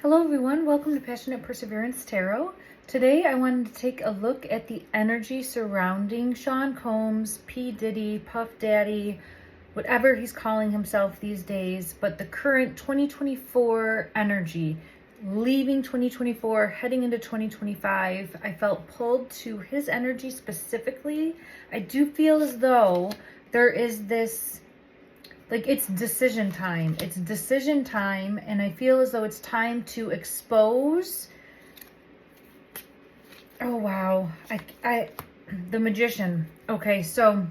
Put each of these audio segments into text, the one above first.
Hello everyone, welcome to Passionate Perseverance Tarot. Today I wanted to take a look at the energy surrounding Sean Combs, P. Diddy, Puff Daddy, whatever he's calling himself these days, but the current 2024 energy, leaving 2024, heading into 2025. I felt pulled to his energy specifically. I do feel as though there is this, like, it's decision time. It's decision time, and I feel as though it's time to expose. Oh, wow. The Magician. Okay, so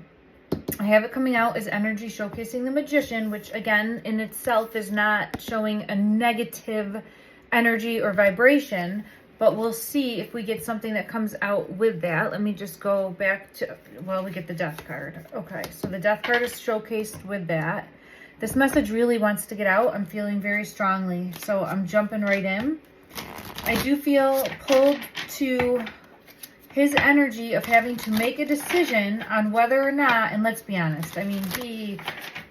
I have it coming out as energy showcasing the Magician, which again in itself is not showing a negative energy or vibration, but we'll see if we get something that comes out with that. Let me just go back to, well, we get the Death card. Okay, so the Death card is showcased with that. This message really wants to get out. I'm feeling very strongly, so I'm jumping right in. I do feel pulled to his energy of having to make a decision on whether or not, and let's be honest, I mean, he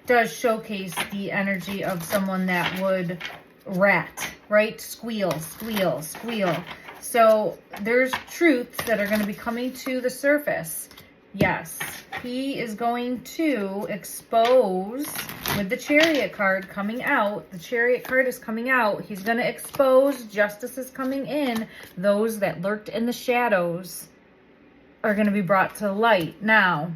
does showcase the energy of someone that would rat, right? Squeal, squeal, squeal. So there's truths that are going to be coming to the surface. Yes, he is going to expose with the Chariot card coming out. The Chariot card is coming out. He's going to expose, justice is coming in. Those that lurked in the shadows are going to be brought to light. Now,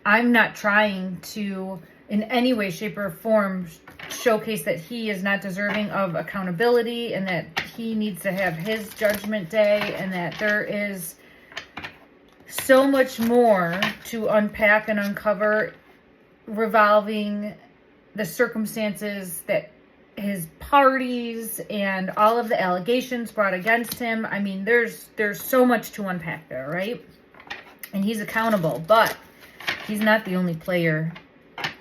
I'm not trying to in any way, shape, or form showcase that he is not deserving of accountability and that he needs to have his judgment day and that there is so much more to unpack and uncover revolving the circumstances that his parties and all of the allegations brought against him. I mean, there's so much to unpack there, right? And he's accountable, but he's not the only player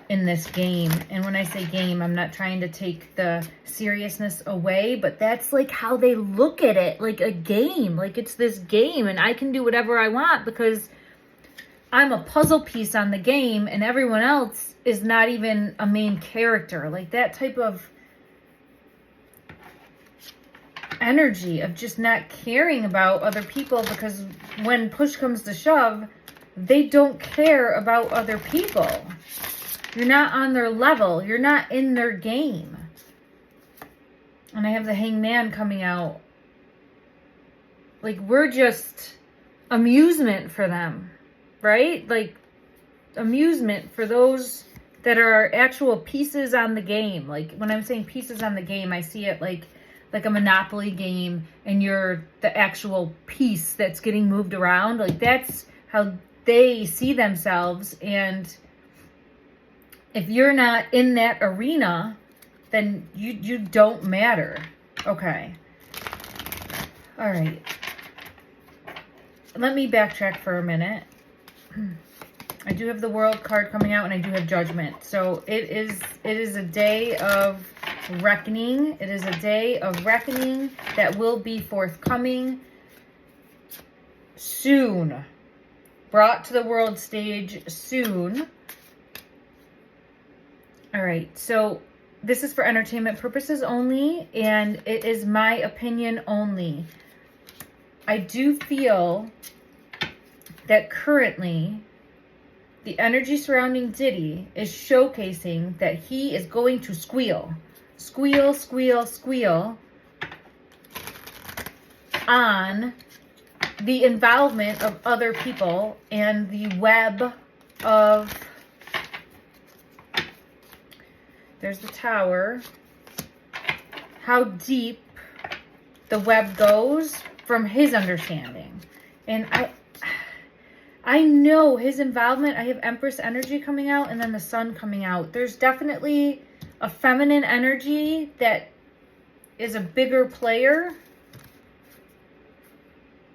in this game. And when I say game, I'm not trying to take the seriousness away, but that's like how they look at it, like a game, like it's this game and I can do whatever I want because I'm a puzzle piece on the game and everyone else is not even a main character. Like that type of energy of just not caring about other people, because when push comes to shove, they don't care about other people. You're not on their level. You're not in their game. And I have the Hangman coming out. Like, we're just amusement for them, right? Like, amusement for those that are actual pieces on the game. Like, when I'm saying pieces on the game, I see it like a Monopoly game and you're the actual piece that's getting moved around. Like, that's how they see themselves. And if you're not in that arena, then you don't matter. Okay. All right. Let me backtrack for a minute. I do have the World card coming out and I do have Judgment. So it is a day of reckoning. It is a day of reckoning that will be forthcoming soon. Brought to the world stage soon. All right, so this is for entertainment purposes only, and it is my opinion only. I do feel that currently the energy surrounding Diddy is showcasing that he is going to squeal. Squeal, squeal, squeal on the involvement of other people and the web of... There's the Tower. How deep the web goes from his understanding. And I know his involvement. I have Empress energy coming out and then the Sun coming out. There's definitely a feminine energy that is a bigger player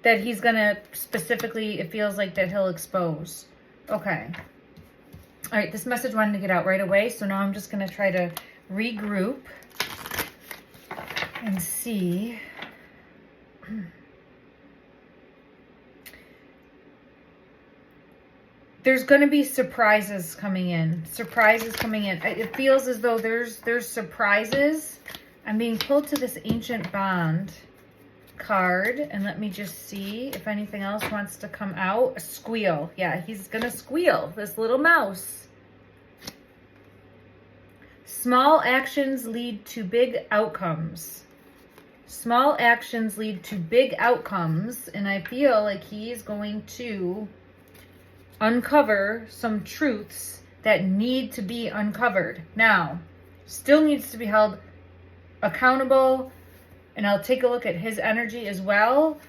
that he's going to specifically, it feels like that he'll expose. Okay. All right, this message wanted to get out right away, so now I'm just going to try to regroup and see. There's going to be surprises coming in. Surprises coming in. It feels as though there's surprises I'm being pulled to this ancient bond card, and let me just see if anything else wants to come out. A squeal. Yeah, he's gonna squeal, this little mouse. Small actions lead to big outcomes. Small actions lead to big outcomes, and I feel like he's going to uncover some truths that need to be uncovered. Now, still needs to be held accountable, and I'll take a look at his energy as well,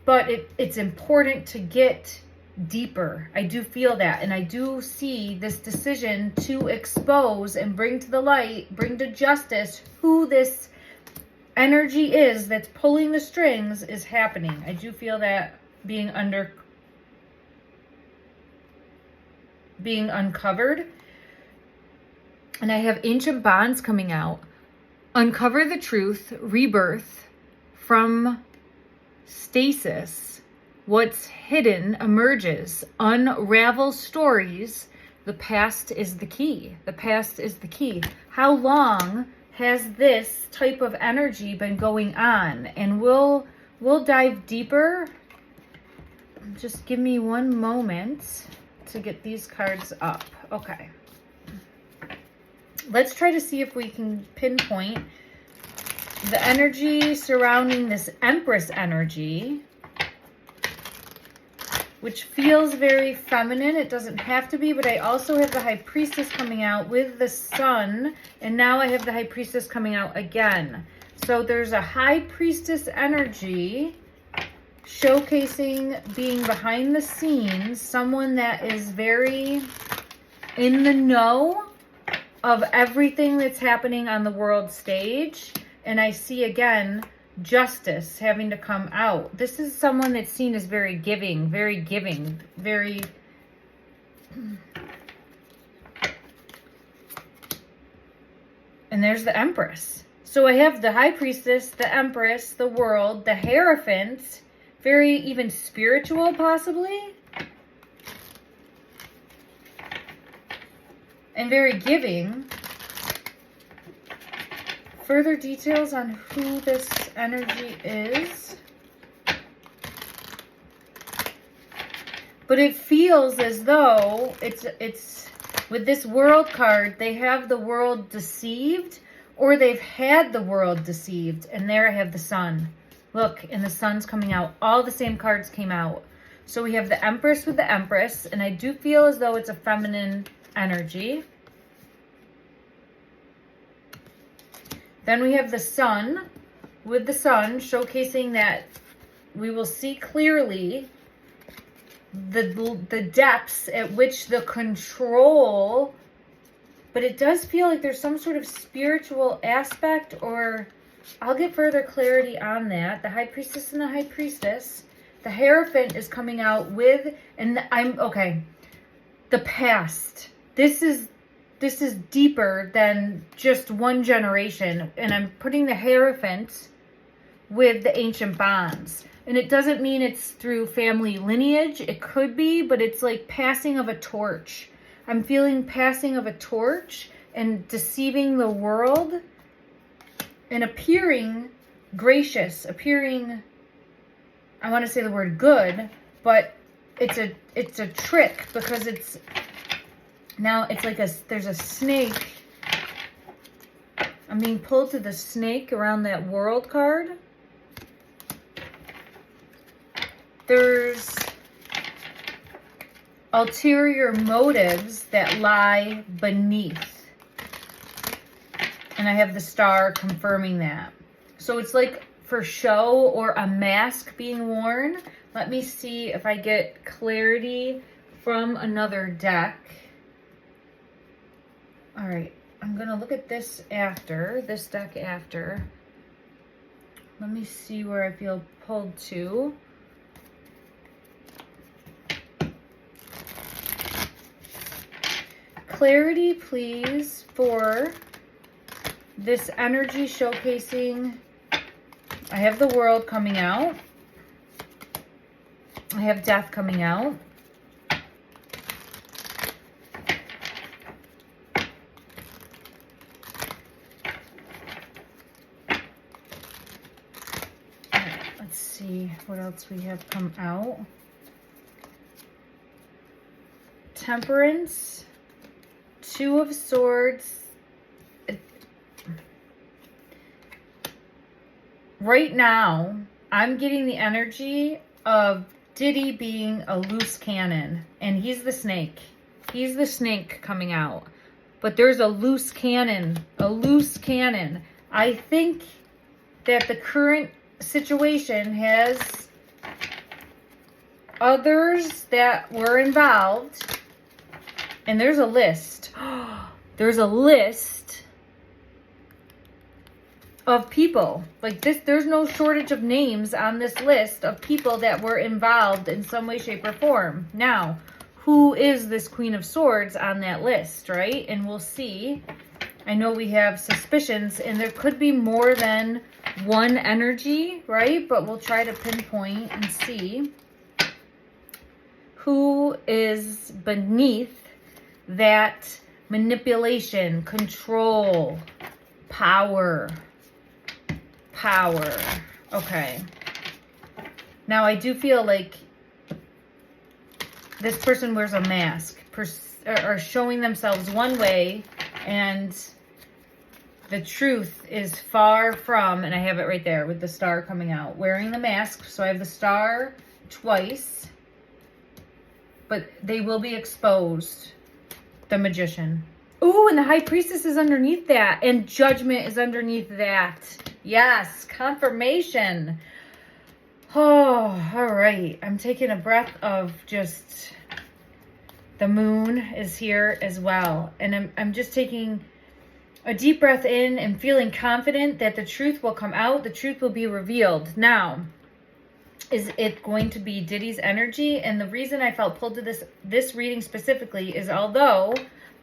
but it's important to get deeper. I do feel that, and I do see this decision to expose and bring to the light, bring to justice who this energy is that's pulling the strings is happening. I do feel that being uncovered. And I have ancient bonds coming out. Uncover the truth, rebirth from stasis. What's hidden emerges. Unravel stories. The past is the key. The past is the key. How long has this type of energy been going on? And we'll dive deeper. Just give me one moment to get these cards up. Okay. Let's try to see if we can pinpoint the energy surrounding this Empress energy, which feels very feminine. It doesn't have to be, but I also have the High Priestess coming out with the Sun, and now I have the High Priestess coming out again. So there's a High Priestess energy showcasing being behind the scenes, someone that is very in the know of everything that's happening on the world stage. And I see again justice having to come out. This is someone that's seen as very giving, very and there's the Empress. So I have the High Priestess, the Empress, the World, the Hierophant, very even spiritual possibly, and very giving. Further details on who this energy is. But it feels as though it's with this World card, they have the world deceived, or they've had the world deceived. And there I have the Sun. Look, and the Sun's coming out. All the same cards came out. So we have the Empress with the Empress, and I do feel as though it's a feminine energy. Then we have the Sun with the Sun, showcasing that we will see clearly the depths at which the control, but it does feel like there's some sort of spiritual aspect, or I'll get further clarity on that. The High Priestess and the High Priestess. The Hierophant is coming out with, and the past. This is deeper than just one generation. And I'm putting the Hierophant with the ancient bonds. And it doesn't mean it's through family lineage. It could be, but it's like passing of a torch. I'm feeling passing of a torch and deceiving the world and appearing gracious, appearing, I want to say the word good, but it's a trick, because it's now it's like there's a snake. I'm being pulled to the snake around that World card. There's ulterior motives that lie beneath. And I have the Star confirming that. So it's like for show or a mask being worn. Let me see if I get clarity from another deck. All right, I'm going to look at this deck after. Let me see where I feel pulled to. Clarity, please, for this energy showcasing. I have the World coming out. I have Death coming out. Let's see what else we have come out. Temperance, Two of Swords. Right now, I'm getting the energy of Diddy being a loose cannon, and he's the snake. He's the snake coming out. But there's a loose cannon, I think that the current situation has others that were involved, and there's a list. There's a list of people like this. There's no shortage of names on this list of people that were involved in some way, shape, or form. Now, who is this Queen of Swords on that list, right? And we'll see. I know we have suspicions, and there could be more than one energy, right? But we'll try to pinpoint and see who is beneath that manipulation, control, power. Okay. Now, I do feel like this person wears a mask, are showing themselves one way, and the truth is far from, and I have it right there with the star coming out, wearing the mask. So I have the star twice, but they will be exposed. The Magician. Ooh, and the High Priestess is underneath that, and Judgment is underneath that. Yes, confirmation. Oh, all right. I'm taking a breath of just, the moon is here as well. And I'm just taking a deep breath in and feeling confident that the truth will come out. The truth will be revealed. Now, is it going to be Diddy's energy? And the reason I felt pulled to this reading specifically is, although,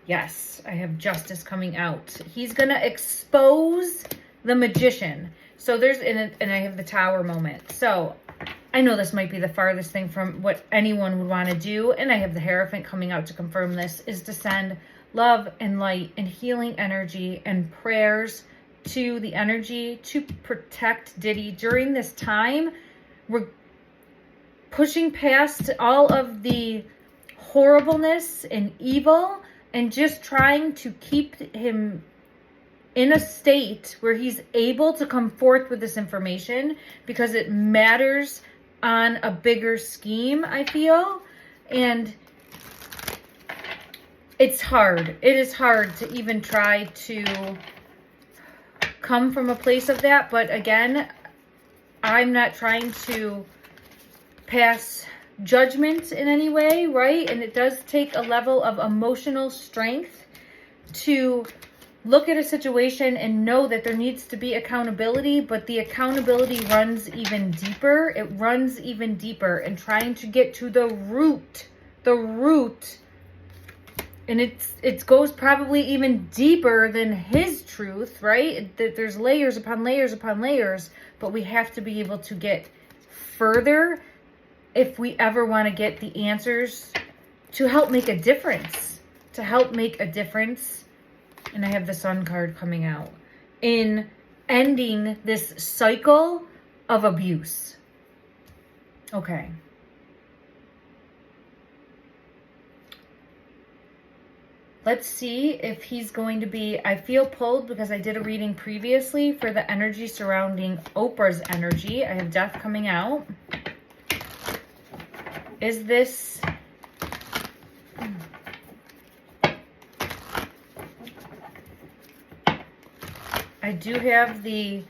yes, I have Justice coming out. He's going to expose the Magician. So there's, and I have the Tower moment. So I know this might be the farthest thing from what anyone would want to do. And I have the Hierophant coming out to confirm this, is to send love and light and healing energy and prayers to the energy to protect Diddy during this time. We're pushing past all of the horribleness and evil and just trying to keep him in a state where he's able to come forth with this information, because it matters on a bigger scheme, I feel. And it's hard. It is hard to even try to come from a place of that. But again, I'm not trying to pass judgment in any way, right? And it does take a level of emotional strength to look at a situation and know that there needs to be accountability, but the accountability runs even deeper. It runs even deeper, and trying to get to the root, and it goes probably even deeper than his truth, right? There's layers upon layers upon layers, but we have to be able to get further if we ever want to get the answers to help make a difference, And I have the Sun card coming out in ending this cycle of abuse. Okay. Let's see if he's going to be, I feel pulled because I did a reading previously for the energy surrounding Oprah's energy. I have Death coming out. Is this... I do have the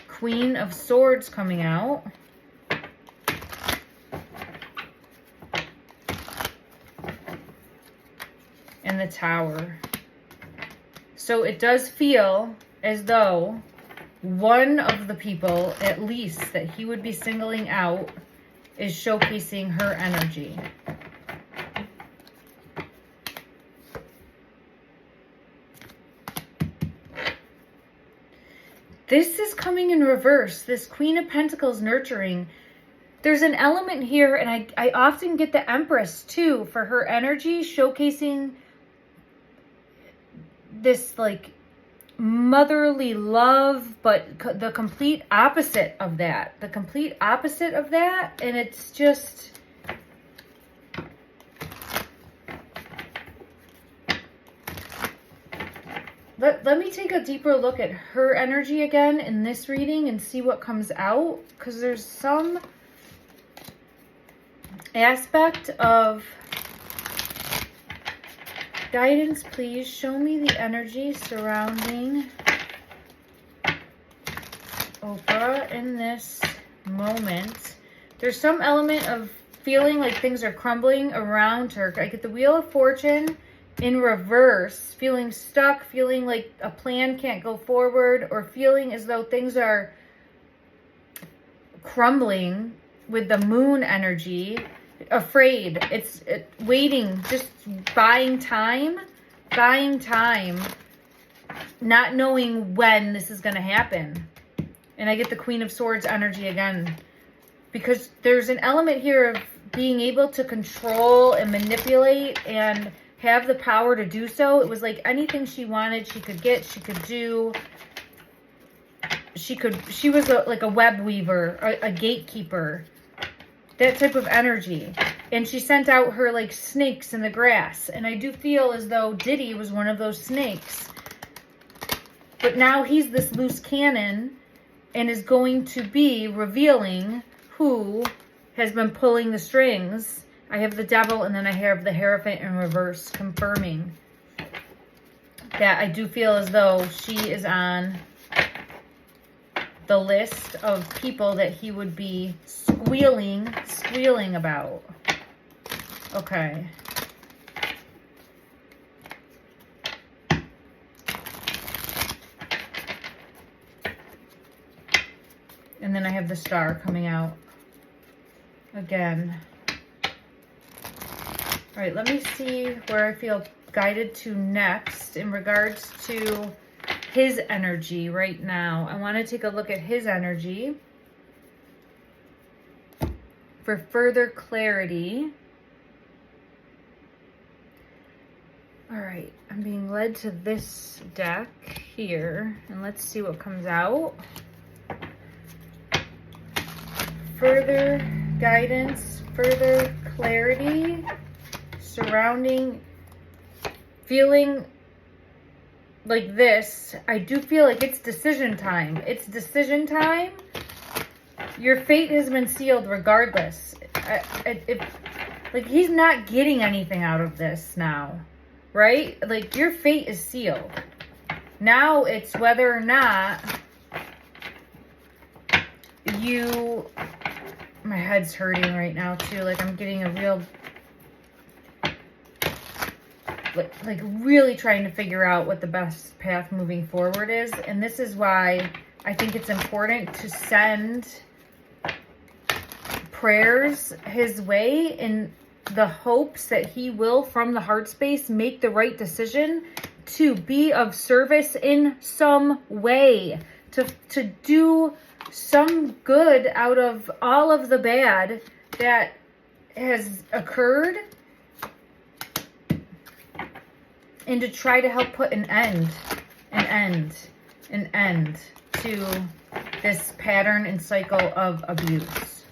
Queen of Swords coming out. And the Tower. So it does feel as though one of the people, at least, that he would be singling out is showcasing her energy. This is coming in reverse. This Queen of Pentacles nurturing. There's an element here, and I often get the Empress too for her energy, showcasing this like motherly love, but the complete opposite of that. The complete opposite of that. And it's just... Let me take a deeper look at her energy again in this reading and see what comes out. Because there's some aspect of... Guidance, please show me the energy surrounding Oprah in this moment. There's some element of feeling like things are crumbling around her. I get the Wheel of Fortune in reverse, feeling stuck, feeling like a plan can't go forward, or feeling as though things are crumbling with the Moon energy. Afraid, it's waiting, just buying time, not knowing when this is going to happen. And I get the Queen of Swords energy again, because there's an element here of being able to control and manipulate and have the power to do so. It was like anything she wanted, she could get, she could do. She was like a web weaver, a gatekeeper. That type of energy. And she sent out her like snakes in the grass. And I do feel as though Diddy was one of those snakes. But now he's this loose cannon and is going to be revealing who has been pulling the strings. I have the Devil, and then I have the Hierophant in reverse, confirming that I do feel as though she is on the list of people that he would be squealing about. Okay. And then I have the Star coming out again. All right, let me see where I feel guided to next in regards to his energy right now. I want to take a look at his energy for further clarity. All right, I'm being led to this deck here, and let's see what comes out. Further guidance, further clarity surrounding feeling like this. I do feel like it's decision time. It's decision time. Your fate has been sealed regardless. Like, he's not getting anything out of this now, right? Like, your fate is sealed. Now it's whether or not you... My head's hurting right now, too. Like, I'm getting a real... Like really trying to figure out what the best path moving forward is. And this is why I think it's important to send prayers his way in the hopes that he will, from the heart space, make the right decision to be of service in some way, to do some good out of all of the bad that has occurred, and to try to help put an end to this pattern and cycle of abuse.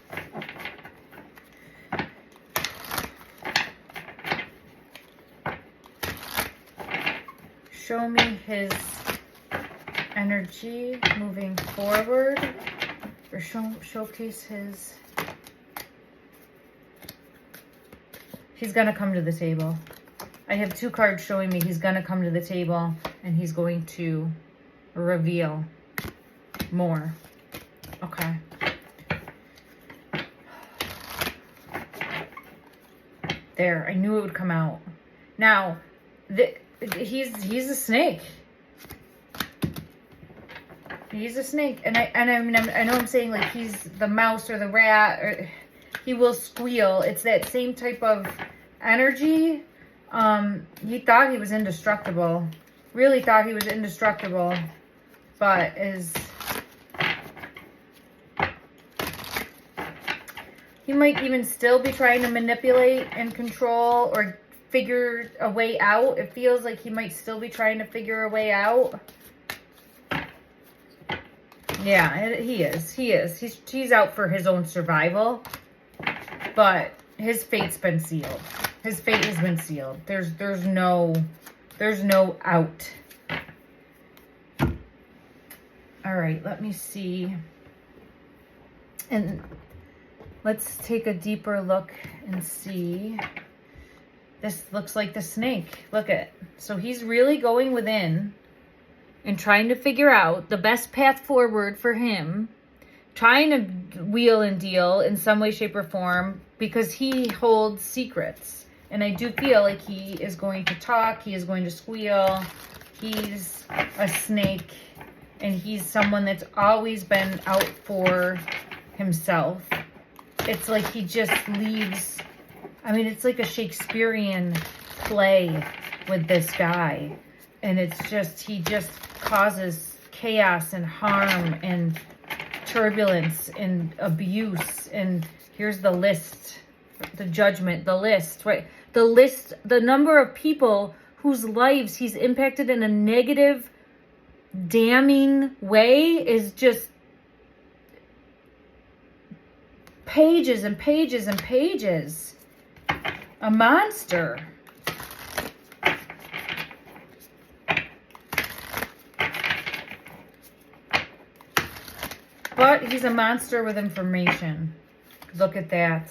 Show me his energy moving forward, or showcase his... He's gonna come to the table. I have two cards showing me he's going to come to the table and he's going to reveal more. Okay. There, I knew it would come out. Now, he's a snake. He's a snake, and I know I'm saying like he's the mouse or the rat, or he will squeal. It's that same type of energy. He thought he was indestructible. Really thought he was indestructible, but he might even still be trying to manipulate and control or figure a way out. It feels like he might still be trying to figure a way out. Yeah, he is. He is. He's out for his own survival, but his fate's been sealed. His fate has been sealed. There's no out. All right, let me see. And let's take a deeper look and see. This looks like the snake. Look at it. So he's really going within and trying to figure out the best path forward for him, trying to wheel and deal in some way, shape, or form, because he holds secrets. And I do feel like he is going to talk, he is going to squeal. He's a snake, and he's someone that's always been out for himself. It's like he just leaves, I mean, it's like a Shakespearean play with this guy. And it's just, he just causes chaos and harm and turbulence and abuse. And here's the list, the judgment, the list, right? The list, the number of people whose lives he's impacted in a negative, damning way is just pages and pages and pages. A monster. But he's a monster with information. Look at that.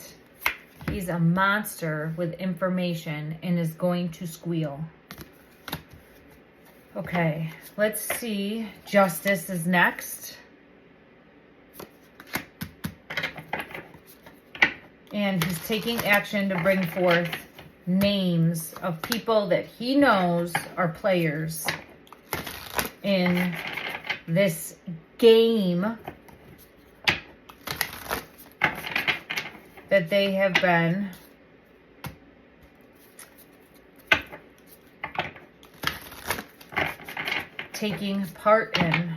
He's a monster with information and is going to squeal. Okay, let's see. Justice is next. And he's taking action to bring forth names of people that he knows are players in this game that they have been taking part in.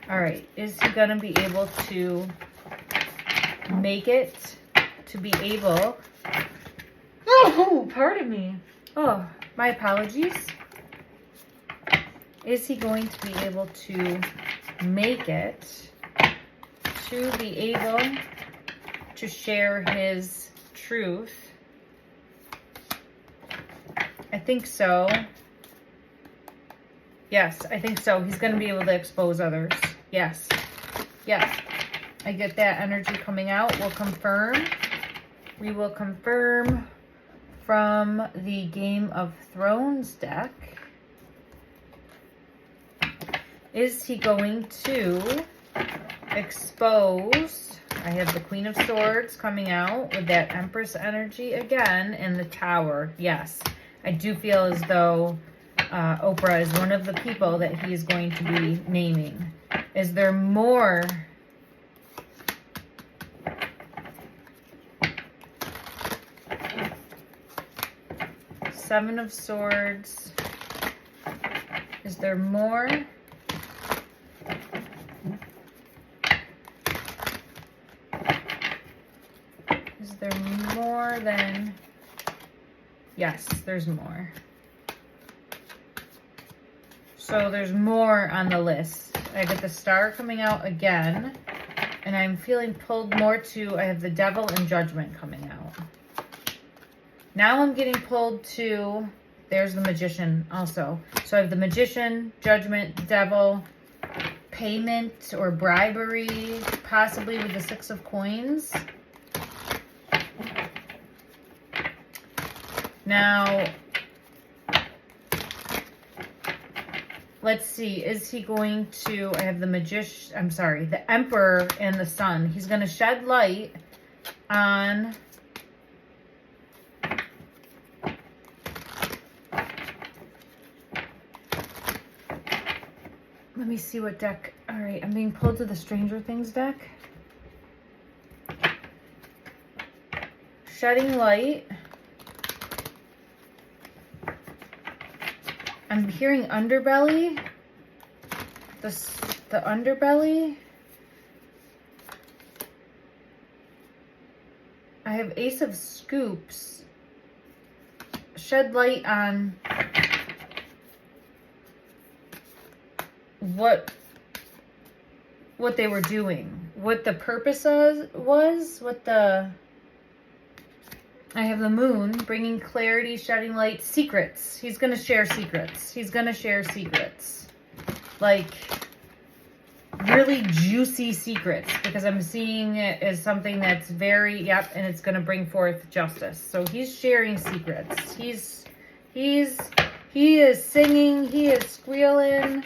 All right, is he going to be able to make it, to be able, oh, pardon me. Oh, my apologies. Is he going to be able to make it, to be able to share his truth? I think so. Yes, I think so. He's going to be able to expose others. Yes. Yes. I get that energy coming out. We'll confirm. We will confirm from the Game of Thrones deck. Is he going to expose? I have the Queen of Swords coming out with that Empress energy again, and the Tower. Yes, I do feel as though Oprah is one of the people that he is going to be naming. Is there more? Seven of Swords. Is there more? Is there more than... Yes, there's more. So there's more on the list. I get the Star coming out again. And I'm feeling pulled more to... I have the Devil and Judgment coming out. Now I'm getting pulled to... There's the Magician also. So I have the Magician, Judgment, Devil, payment or bribery, possibly with the Six of Coins. Now, let's see. Is he going to... I have the Magician... I'm sorry. The Emperor and the Sun. He's going to shed light on... Let me see what deck. All right, I'm being pulled to the Stranger Things deck. Shedding light. I'm hearing underbelly. The underbelly. I have Ace of Scoops. Shed light on what what they were doing, what the purpose was, what the... I have the moon, bringing clarity, shedding light, secrets. He's going to share secrets. He's going to share secrets. Like, really juicy secrets. Because I'm seeing it as something that's very, yep, and it's going to bring forth justice. So he's sharing secrets. He is singing. He is squealing.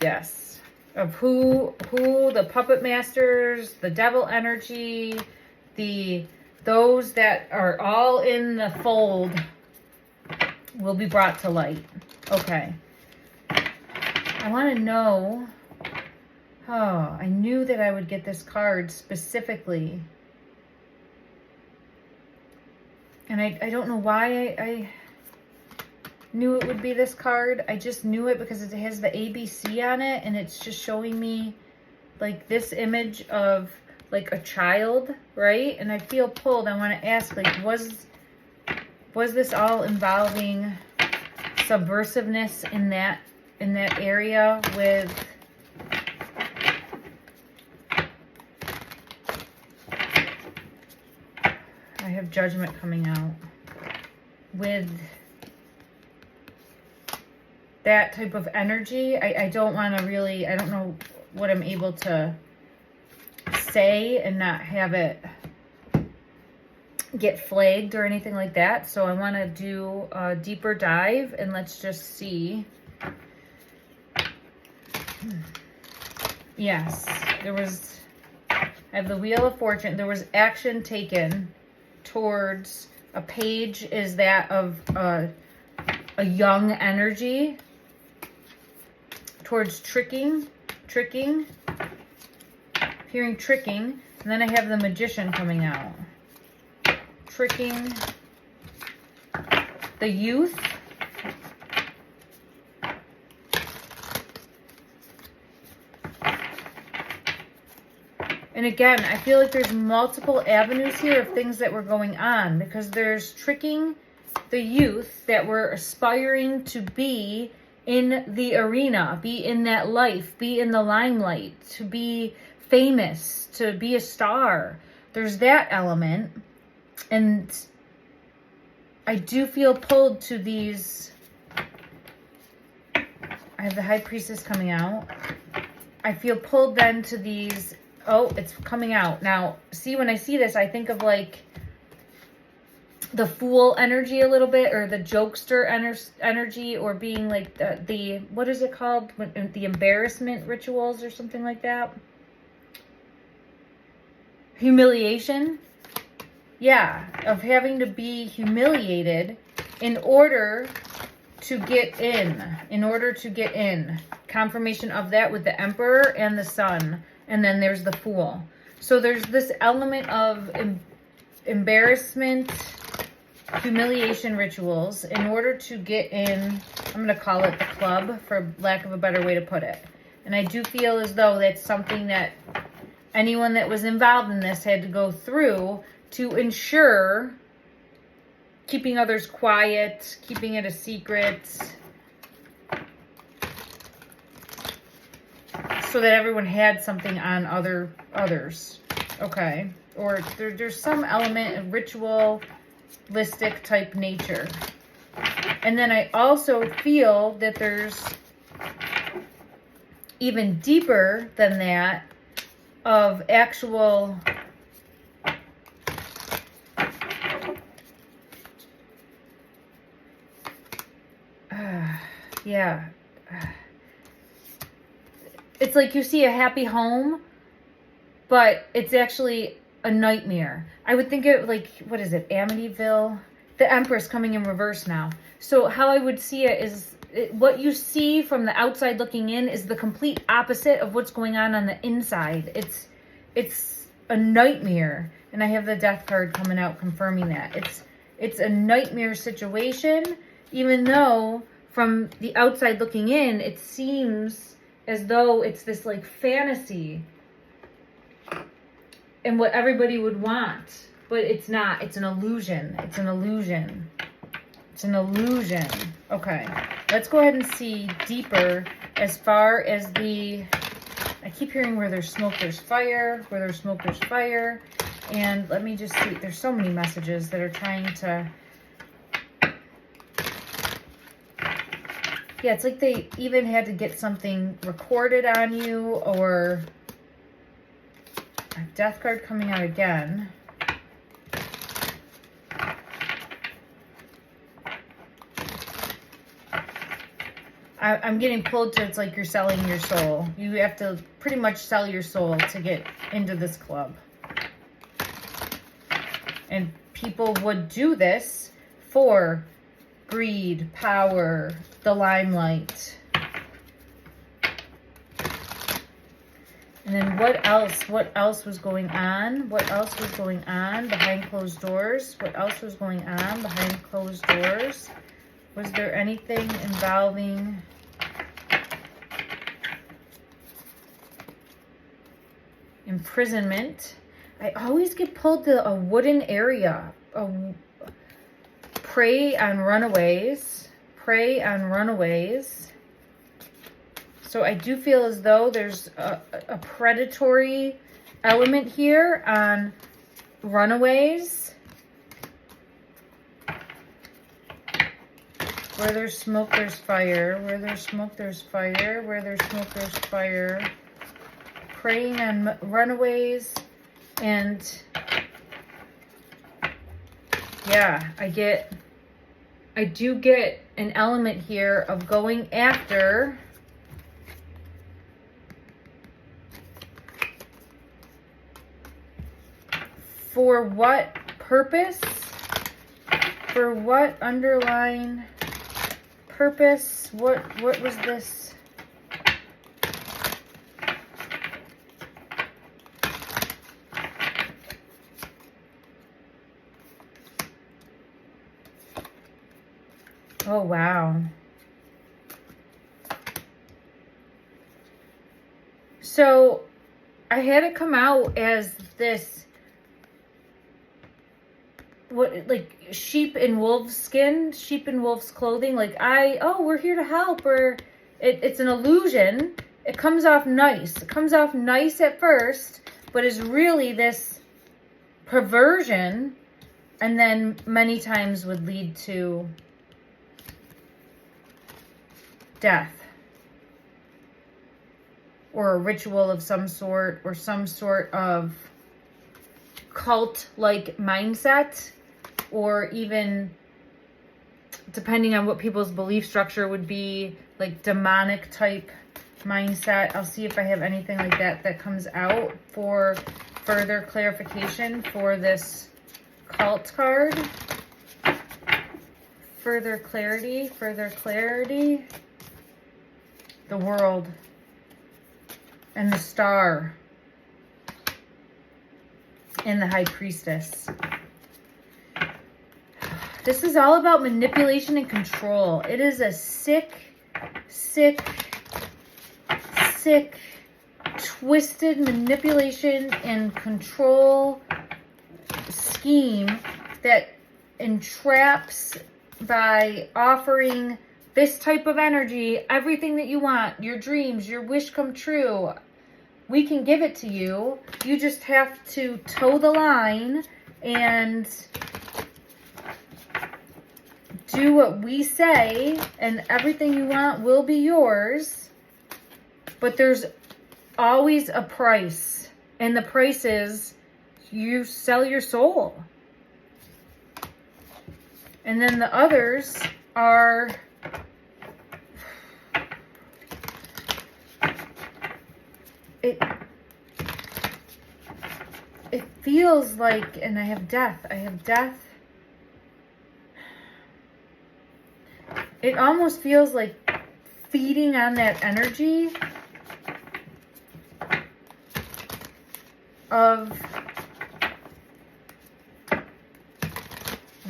Yes. Of who the puppet masters, the devil energy, those that are all in the fold will be brought to light. Okay. I want to know. Oh, I knew that I would get this card specifically. And I don't know why I knew it would be this card. I just knew it because it has the ABC on it. And it's just showing me like this image of like a child, right? And I feel pulled. I want to ask, like, was this all involving subversiveness in that area with I have judgment coming out with that type of energy? I don't want to really, I don't know what I'm able to say and not have it get flagged or anything like that. So I want to do a deeper dive and let's just see. Yes, I have the Wheel of Fortune. There was action taken towards a page is that of a young energy towards tricking, hearing tricking, and then I have the Magician coming out. Tricking, the youth, and again, I feel like there's multiple avenues here of things that were going on because there's tricking the youth that were aspiring to be in the arena, be in that life, be in the limelight, to be famous, to be a star. There's that element. And I do feel pulled to these. I have the High Priestess coming out. I feel pulled then to these. Oh, it's coming out. Now, see, when I see this, I think of like the Fool energy a little bit, or the jokester energy, or being like the what is it called? The embarrassment rituals or something like that. Humiliation. Yeah, of having to be humiliated in order to get in. Confirmation of that with the Emperor and the Sun. And then there's the Fool. So there's this element of embarrassment, humiliation rituals in order to get in. I'm going to call it the club for lack of a better way to put it. And I do feel as though that's something that anyone that was involved in this had to go through to ensure keeping others quiet, keeping it a secret, so that everyone had something on others. Okay. Or there's some element of ritualistic type nature. And then I also feel that there's even deeper than that of actual yeah. It's like you see a happy home, but it's actually a nightmare. I would think it like, what is it, Amityville? The Empress coming in reverse now. So how I would see it is, what you see from the outside looking in is the complete opposite of what's going on the inside. It's a nightmare. And I have the Death card coming out confirming that. It's a nightmare situation, even though from the outside looking in, it seems as though it's this like fantasy and what everybody would want, but it's not. It's an illusion. It's an illusion. It's an illusion. Okay, let's go ahead and see deeper as far as the keep hearing where there's smoke, there's fire, where there's smoke, there's fire. And let me just see, there's so many messages that are trying to, yeah, it's like they even had to get something recorded on you, or a death card coming out again. I'm getting pulled to, it's like you're selling your soul. You have to pretty much sell your soul to get into this club. And people would do this for greed, power, the limelight. And then what else? What else was going on? What else was going on behind closed doors? What else was going on behind closed doors? Was there anything involving imprisonment? I always get pulled to a wooden area. Prey on runaways. Prey on runaways. So I do feel as though there's a predatory element here on runaways. Where there's smoke, there's fire. Where there's smoke, there's fire. Where there's smoke, there's fire. Preying on runaways. And yeah, I do get an element here of going after for what purpose? For what underlying purpose? What was this? Oh, wow. So I had it come out as this, what, like sheep in wolf's skin, sheep in wolf's clothing. Like we're here to help, or it's an illusion. It comes off nice. It comes off nice at first, but is really this perversion, and then many times would lead to death, or a ritual of some sort, or some sort of cult-like mindset, or even, depending on what people's belief structure would be, like demonic type mindset. I'll see if I have anything like that comes out for further clarification for this cult card. Further clarity. The world and the star and the high priestess. This is all about manipulation and control. It is a sick, twisted manipulation and control scheme that entraps by offering this type of energy, everything that you want, your dreams, your wish come true. We can give it to you. You just have to toe the line and do what we say, and everything you want will be yours. But there's always a price, and the price is you sell your soul. And then the others are it feels like, and I have death. It almost feels like feeding on that energy of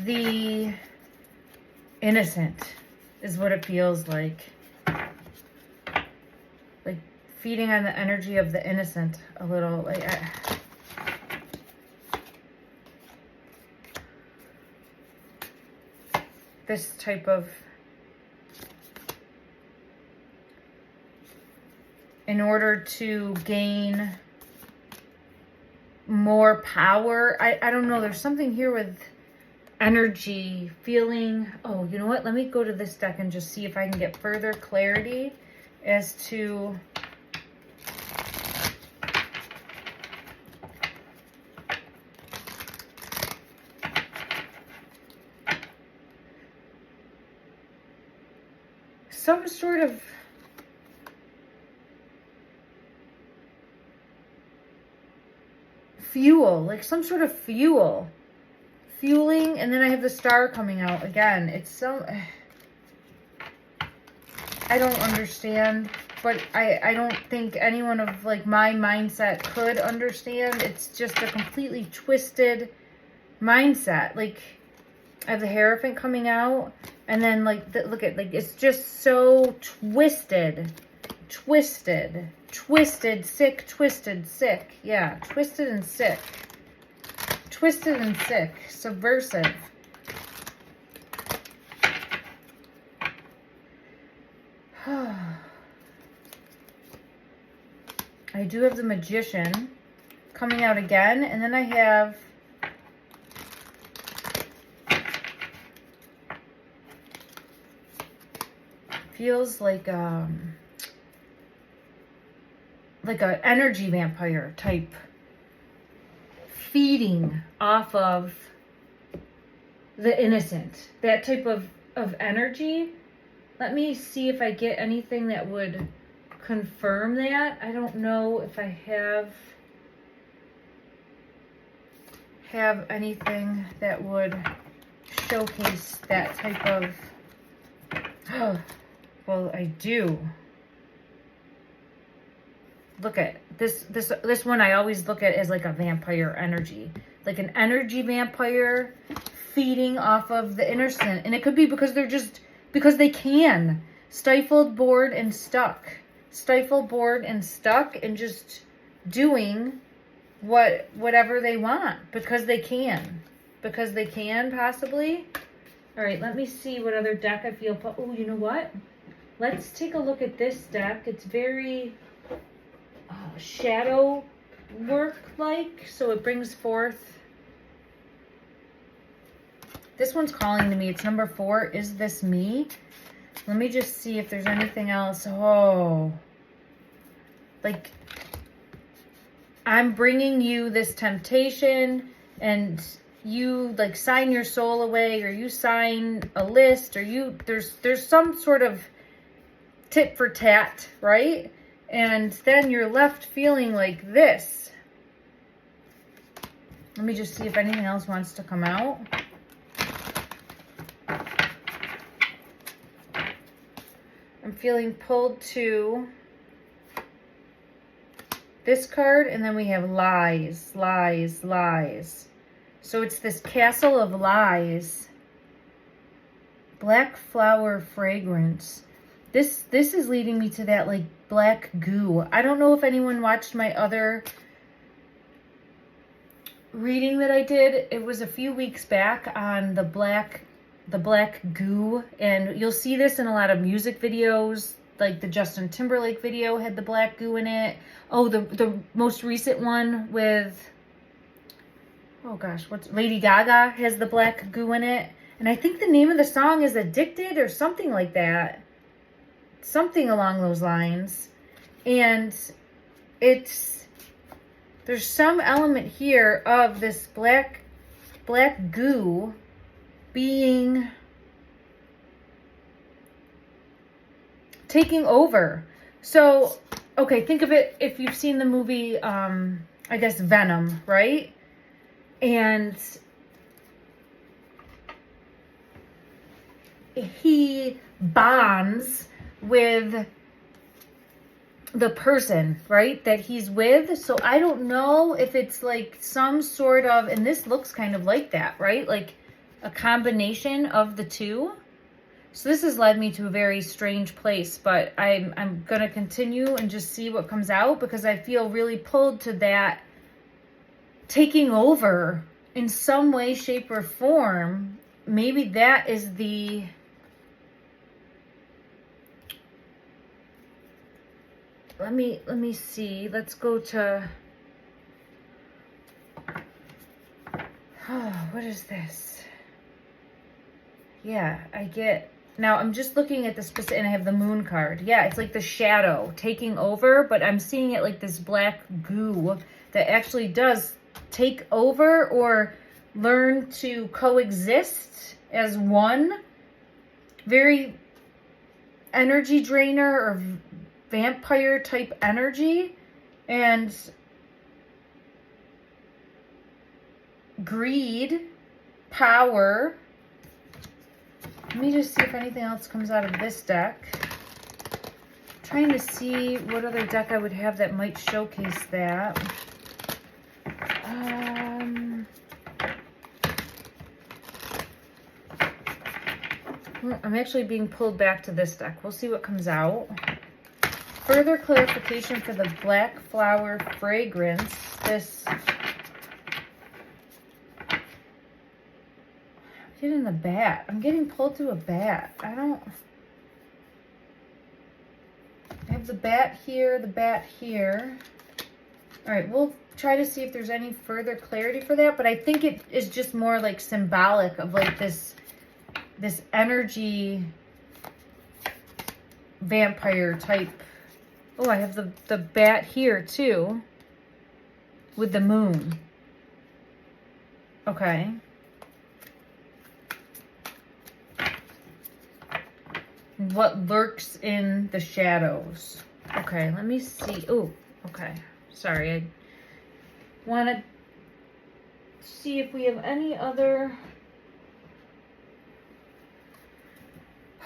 the innocent is what it feels like. Like feeding on the energy of the innocent a little. Like this type of in order to gain more power. I don't know. There's something here with energy, feeling. Oh, you know what? Let me go to this deck and just see if I can get further clarity as to some sort of fuel, like some sort of fueling, and then I have the star coming out again. It's so, I don't understand, but I don't think anyone of like my mindset could understand. It's just a completely twisted mindset. Like, I have the Hierophant coming out, and then like look at, like, it's just so twisted, sick, twisted, sick. Yeah, twisted and sick. Twisted and sick. Subversive. I do have the Magician coming out again, and then I have feels like a energy vampire type, feeding off of the innocent, that type of energy. Let me see if I get anything that would confirm that. I don't know if I have anything that would showcase that type of, oh, well, I do. Look at this one. I always look at as like a vampire energy, like an energy vampire feeding off of the innocent. And it could be because because they can. Stifled, bored, and stuck. Stifled, bored, and stuck, and just doing whatever they want because they can. Because they can, possibly. All right, let me see what other deck I feel. Oh, you know what? Let's take a look at this deck. It's very shadow work like, so it brings forth. This one's calling to me. It's number 4. Is this me? Let me just see if there's anything else. Oh, like, I'm bringing you this temptation, and you like sign your soul away, or you sign a list, or there's some sort of tit for tat, right? And then you're left feeling like this. Let me just see if anything else wants to come out. I'm feeling pulled to this card, and then we have lies, lies, lies. So it's this castle of lies. Black flower fragrance. This is leading me to that like black goo. I don't know if anyone watched my other reading that I did. It was a few weeks back on the black goo, and you'll see this in a lot of music videos. Like the Justin Timberlake video had the black goo in it. Oh, the most recent one with, oh gosh, what's Lady Gaga has the black goo in it. And I think the name of the song is Addicted or something like that. Something along those lines. And there's some element here of this black goo being taking over. So, okay, think of it, if you've seen the movie, I guess Venom, right? And he bonds with the person, right, that he's with. So I don't know if it's like some sort of, and this looks kind of like that, right? Like a combination of the two. So this has led me to a very strange place, but I'm going to continue and just see what comes out, because I feel really pulled to that taking over in some way, shape, or form. Maybe that is the let me see. Let's go to, oh, what is this? Yeah, I get, now I'm just looking at the specific, and I have the moon card. Yeah, it's like the shadow taking over, but I'm seeing it like this black goo that actually does take over or learn to coexist as one. Very energy drainer or vampire type energy, and greed, power. Let me just see if anything else comes out of this deck. I'm trying to see what other deck I would have that might showcase that. I'm actually being pulled back to this deck. We'll see what comes out. Further clarification for the black flower fragrance. This, getting the bat. I'm getting pulled to a bat. I have the bat here, the bat here. All right, we'll try to see if there's any further clarity for that, but I think it is just more like symbolic of like this energy vampire type. Oh, I have the bat here too with the moon. Okay. What lurks in the shadows. Okay, let me see. Oh, okay. Sorry, I want to see if we have any other.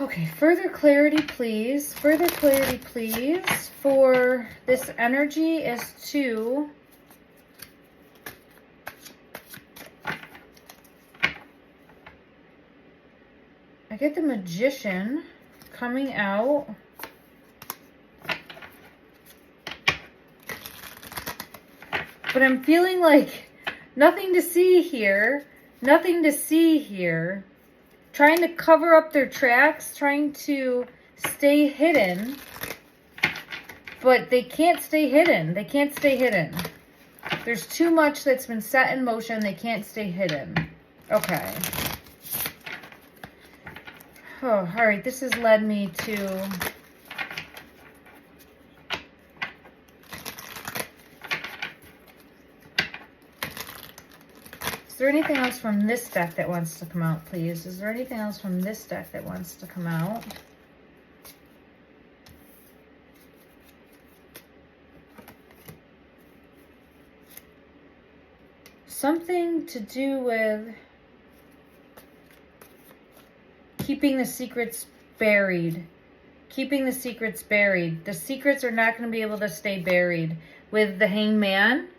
Okay, further clarity, please. Further clarity, please, for this energy as to I get the Magician coming out. But I'm feeling like nothing to see here. Nothing to see here. Trying to cover up their tracks, trying to stay hidden. But they can't stay hidden. They can't stay hidden. There's too much that's been set in motion. They can't stay hidden. Okay. Oh, all right. This has led me to Is there anything else from this deck that wants to come out, please? Is there anything else from this deck that wants to come out? Something to do with keeping the secrets buried. Keeping the secrets buried. The secrets are not going to be able to stay buried with the Hangman.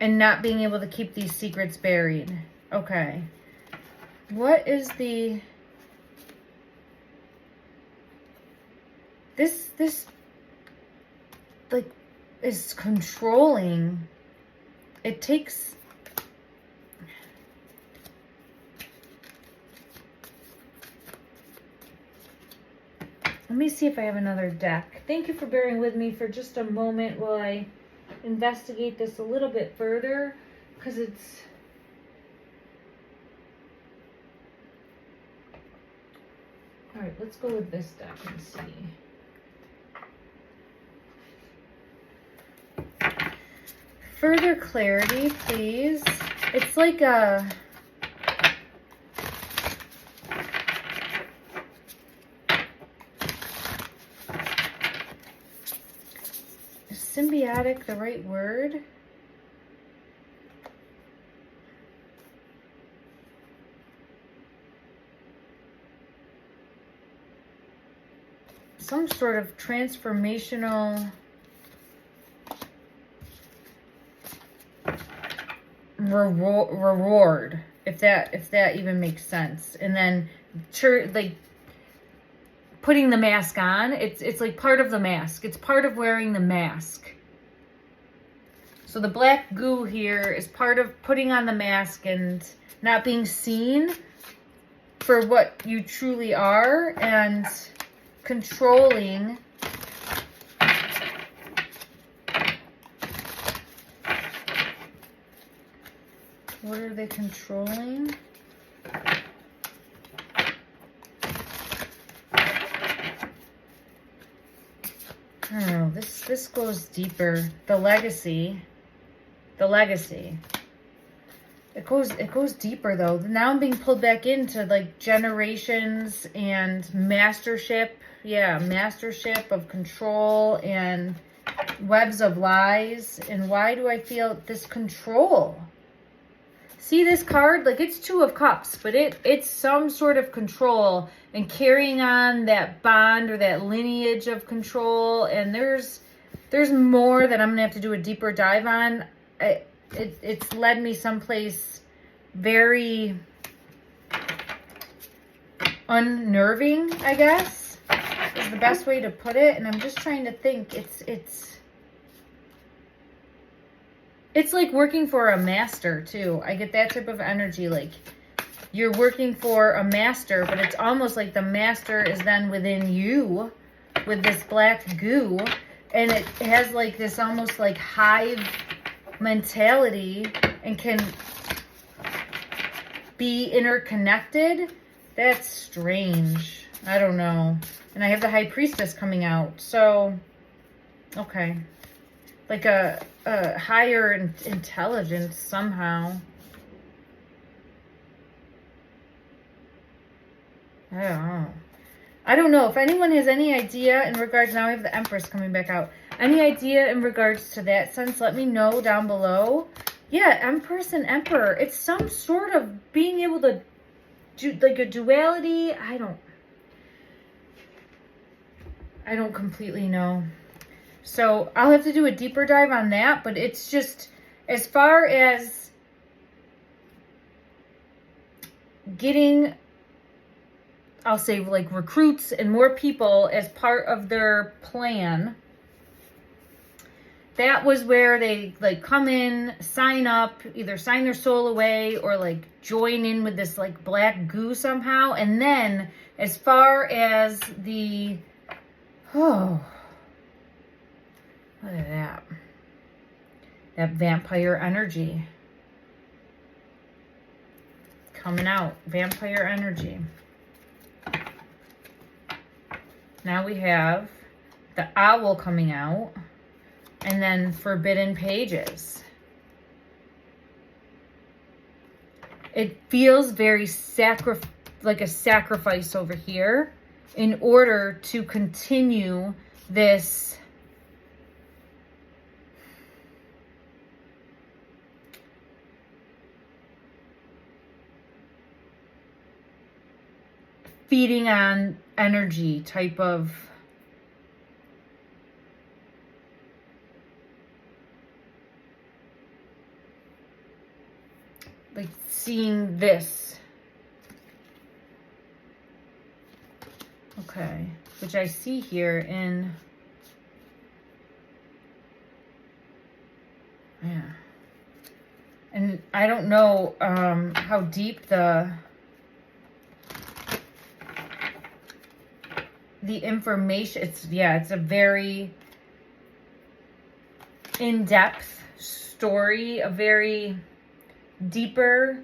And not being able to keep these secrets buried. Okay. What is the... This like, is controlling. It takes... Let me see if I have another deck. Thank you for bearing with me for just a moment while I investigate this a little bit further, because it's all right. Let's go with this deck and see further clarity, please. It's like a symbiotic the right word? Some sort of transformational reward, if that even makes sense. And then like putting the mask on, it's like part of the mask. It's part of wearing the mask. So the black goo here is part of putting on the mask and not being seen for what you truly are, and controlling What are they controlling? I don't know. This goes deeper. The legacy. The legacy. It goes deeper though. Now I'm being pulled back into like generations and mastership. Yeah, mastership of control and webs of lies. And why do I feel this control? See this card? Like it's Two of Cups, but it's some sort of control and carrying on that bond or that lineage of control. And there's more that I'm gonna have to do a deeper dive on. It's led me someplace very unnerving, I guess, is the best way to put it. And I'm just trying to think. It's like working for a master too. I get that type of energy. Like you're working for a master, but it's almost like the master is then within you with this black goo. And it has like this almost like hive mentality and can be interconnected. That's strange. I don't know. And I have the High Priestess coming out. So, okay. Like a higher intelligence somehow. I don't know. If anyone has any idea in regards, now I have the Empress coming back out. Any idea in regards to that sense, let me know down below. Yeah, Empress and Emperor. It's some sort of being able to do like a duality. I don't completely know. So I'll have to do a deeper dive on that, but it's just as far as getting, I'll say like recruits and more people as part of their plan. That was where they like come in, sign up, either sign their soul away or like join in with this like black goo somehow. And then as far as the, look at that. That vampire energy. Coming out. Vampire energy. Now we have the owl coming out. And then forbidden pages. It feels very like a sacrifice over here in order to continue this feeding on energy type of like seeing this. Okay. Which I see here in, yeah. And I don't know how deep the information, it's a very in-depth story, a very deeper,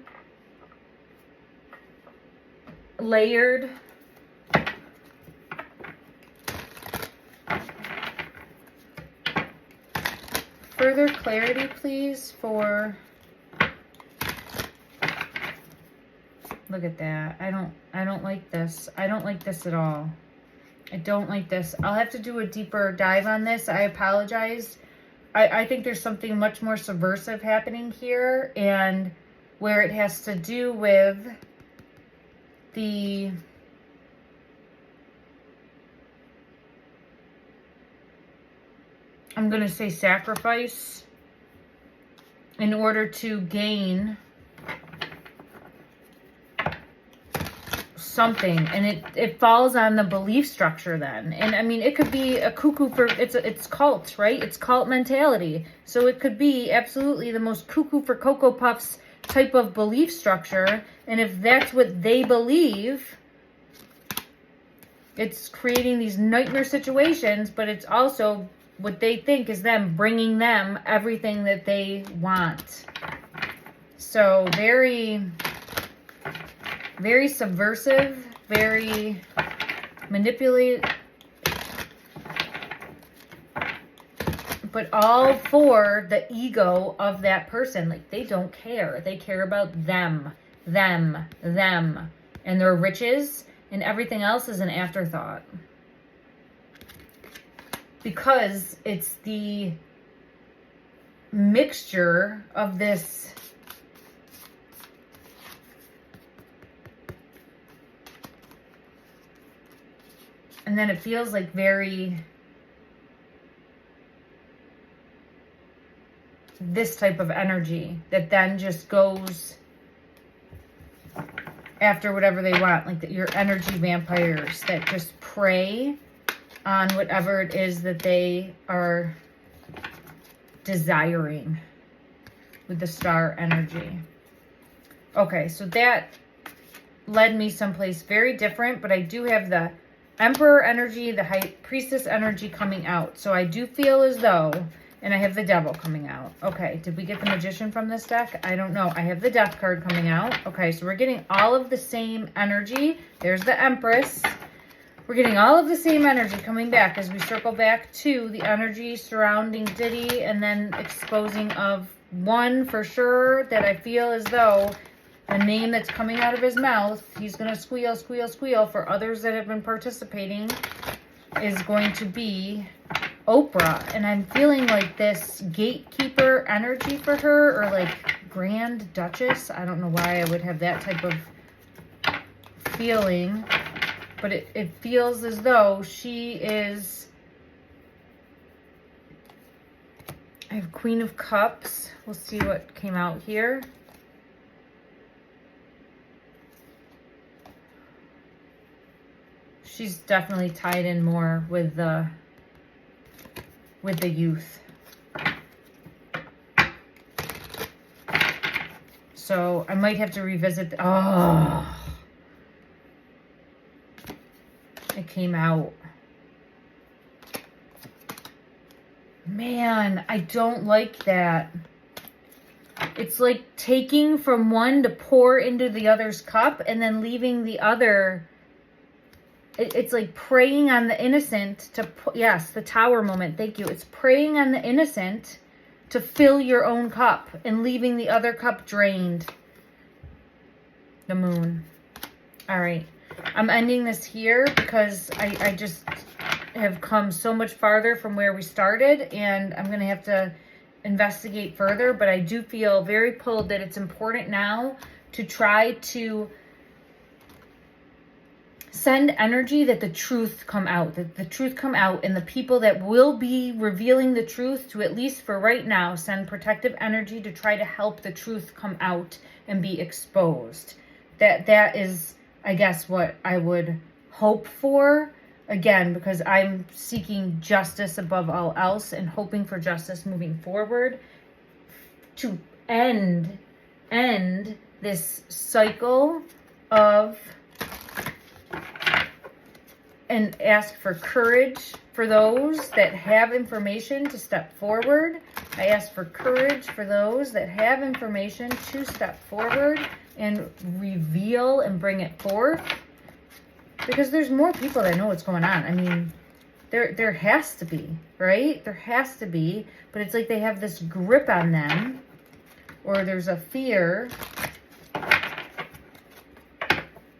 layered, further clarity please for, look at that. I don't like this. I don't like this at all. I don't like this. I'll have to do a deeper dive on this. I apologize. I think there's something much more subversive happening here, and where it has to do with the I'm going to say sacrifice in order to gain something, and it falls on the belief structure then. And I mean, it could be a cuckoo for it's cult, right? It's cult mentality. So it could be absolutely the most cuckoo for Cocoa Puffs type of belief structure. And if that's what they believe, it's creating these nightmare situations, but it's also what they think is them bringing them everything that they want. So very, very subversive, very manipulate, but all for the ego of that person. Like, they don't care. They care about them, and their riches, and everything else is an afterthought. Because it's the mixture of this and then it feels like very this type of energy that then just goes after whatever they want, like your energy vampires that just prey on whatever it is that they are desiring with the star energy. Okay, so that led me someplace very different, but I do have the Emperor energy, the High Priestess energy coming out. So I do feel as though, and I have the Devil coming out. Okay, did we get the Magician from this deck? I don't know. I have the Death card coming out. Okay, so we're getting all of the same energy. There's the Empress. We're getting all of the same energy coming back as we circle back to the energy surrounding Diddy, and then exposing of one for sure that I feel as though the name that's coming out of his mouth, he's going to squeal, squeal, squeal for others that have been participating, is going to be Oprah. And I'm feeling like this gatekeeper energy for her, or like Grand Duchess. I don't know why I would have that type of feeling, but it feels as though she is... I have Queen of Cups. We'll see what came out here. She's definitely tied in more with the youth. So I might have to revisit it came out. Man, I don't like that. It's like taking from one to pour into the other's cup and then leaving the other. It's like preying on the innocent to, yes, the Tower moment. Thank you. It's preying on the innocent to fill your own cup and leaving the other cup drained. The Moon. All right. I'm ending this here because I just have come so much farther from where we started, and I'm going to have to investigate further, but I do feel very pulled that it's important now to try to send energy that the truth come out, and the people that will be revealing the truth to, at least for right now, send protective energy to try to help the truth come out and be exposed. That is, I guess, what I would hope for, again, because I'm seeking justice above all else and hoping for justice moving forward to end this cycle of, and ask for courage for those that have information to step forward. I ask for courage for those that have information to step forward and reveal and bring it forth. Because there's more people that know what's going on. I mean, there has to be, right? There has to be. But it's like they have this grip on them. Or there's a fear.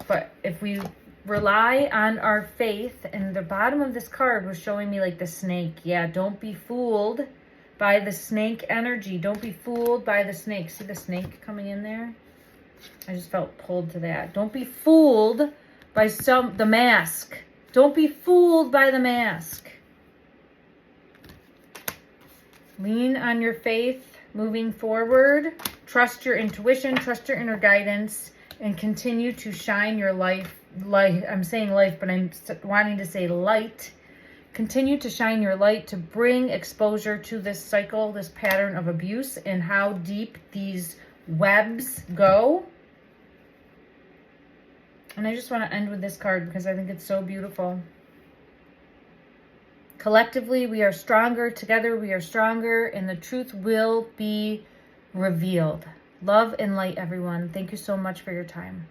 But if we rely on our faith, and the bottom of this card was showing me like the snake. Yeah, don't be fooled by the snake energy. Don't be fooled by the snake. See the snake coming in there? I just felt pulled to that. Don't be fooled by the mask. Don't be fooled by the mask. Lean on your faith moving forward. Trust your intuition, trust your inner guidance, and continue to shine your light. I'm saying life, but I'm wanting to say light. Continue to shine your light to bring exposure to this cycle, this pattern of abuse, and how deep these webs go. And I just want to end with this card because I think it's so beautiful. Collectively, we are stronger. Together, we are stronger, and the truth will be revealed. Love and light, everyone. Thank you so much for your time.